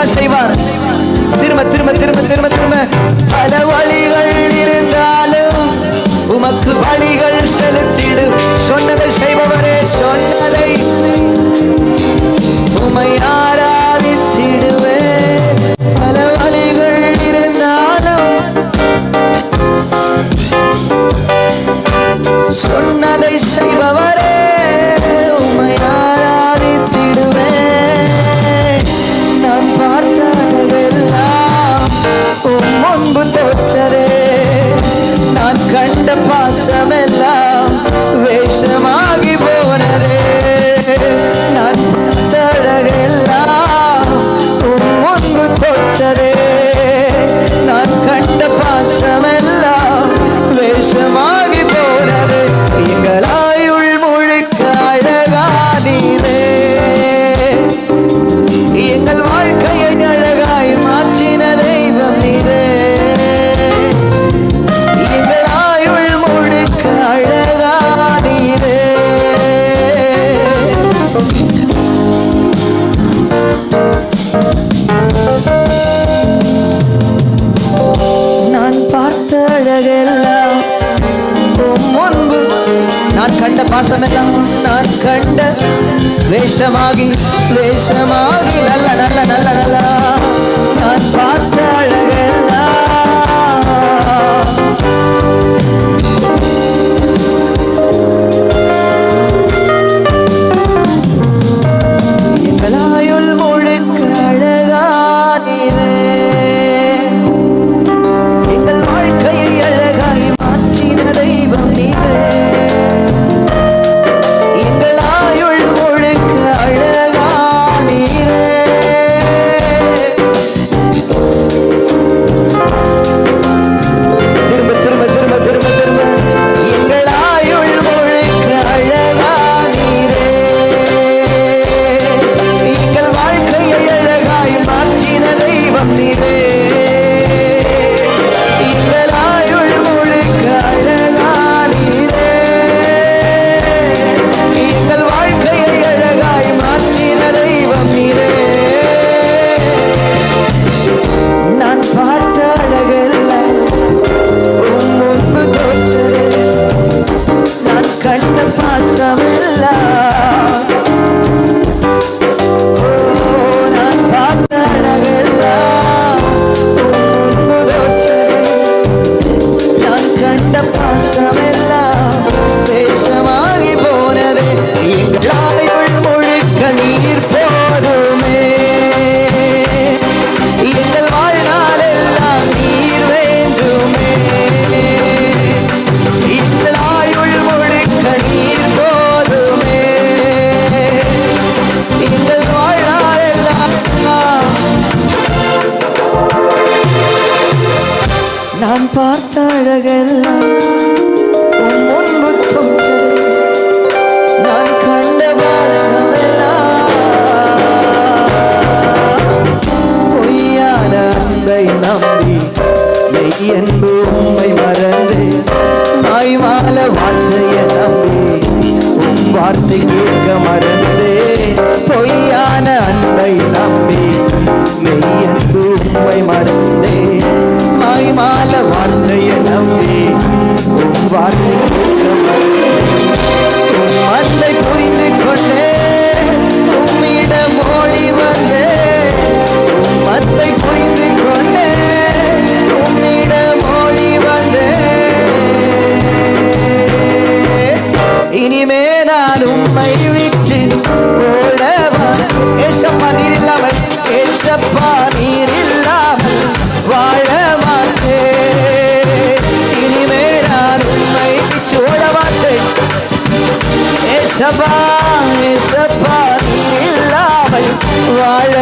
நிச்சயமா செய்வார். திரும்ப திரும்ப திரும்ப திரும்ப திரும்ப பல வழிகள் இருந்தாலும் உமக்கு வழிகள் செலுத்திடு. சொன்னதை செய்பவரே, சொன்னதை உமை ஆராதித்திடுவே. பல வழிகள் இருந்தாலும் சொன்னதை செய்பவரே, உமை ஆராதித்திடுவே. நான் பார்த்ததெல்லாம் முன்பு தோற்றதே, நான் கண்ட பாசமெல்லாம் வேஷமாகி போனதே. நான் பார்த்ததெல்லாம் முன்பு தோற்றதே, நான் கண்ட பாசமெல்லாம் வேஷமாகி போனது. எங்களாயுள் முழுக்க அழகானீரே, எங்கள் வாழ்க்கையை அழகாய் மாற்றின தெய்வம் நீரே. எங்களாயுள் முழுக்க அழகானீரே. நான் பார்த்த அழகெல்லாம் முன்பு, நான் கண்ட பாசமெல்லாம் நான் கண்ட வேஷமாகி வேஷமாகி நல்ல நல்ல நல்ல நல்ல நான் பார்த்த அழகெல்லாம் எங்களாயுள் முழுக்க அழகானீரே. எங்கள் வாழ்க்கையை அழகாய் மாற்றின தெய்வம் நீரே. எங்களாயுள் முழுக்க அழகானீரே. திரும்ப திரும்ப திரும்ப திரும்ப திரும்ப எங்களாயுள் முழுக்க அழகானீரே. எங்கள் வாழ்க்கையை அழகாய் மாற்றின தெய்வம் நீரே. எங்களாயுள் முழுக்க அழகானீரே. எங்கள் வாழ்க்கையை அழகாய் மாற்றின தெய்வம் நீரே. நான் பார்த்த அழகெல்லாம் முன்பு தோற்றதே, நான் கண்ட பாசமெல்லாம் நான் பார்த்த அழகெல்லாம் முன்பு தோற்றதே, நான் கண்ட பாசமெல்லாம் வேஷமாகி போனதே. எங்களாயுள் முழுக்க நீர் போதுமே, எங்கள் வாழ்நாளெல்லாம் நீர் வேண்டுமே. எங்களாயுள் முழுக்க நீர் போதுமே, எங்கள் வாழ்நாளெல்லாம். நான் பார்த்த அழகெல்லாம் முன்பு தோற்றதே, நான் கண்ட பாசமெல்லாம் பொய்யான அன்பை நம்பி மெய்யன்பு உம்மை மறந்து மாய்மால வார்த்தையை நம்பி உம் வார்த்தை கேட்க மறந்தே. பொய்யான அன்பை நம்பி மெய்யன்பு உம்மை மறந்தே மாய்மால வார்த்தையை நம்பி உம் வார்த்தை கேட்க மறந்தே. உம் அன்பை புரிந்து கொண்டே உம்மிடம் ஓடி வந்தே. உம் அன்பை புரிந்து கொண்டே உம்மிடம் ஓடி வந்தே. இனிமே நான் உம்மை விட்டு ஓடவா. ஏசப்பா நீர் இல்லாமல், ஏசப்பா நீர் இல்லாமல் வாழ மாட்டேன். இனிமே நான் உம்மை விட்டு ஓட மாட்டேன். ஏசப்பா ஏசப்பா நீர் இல்லாமல் வாழ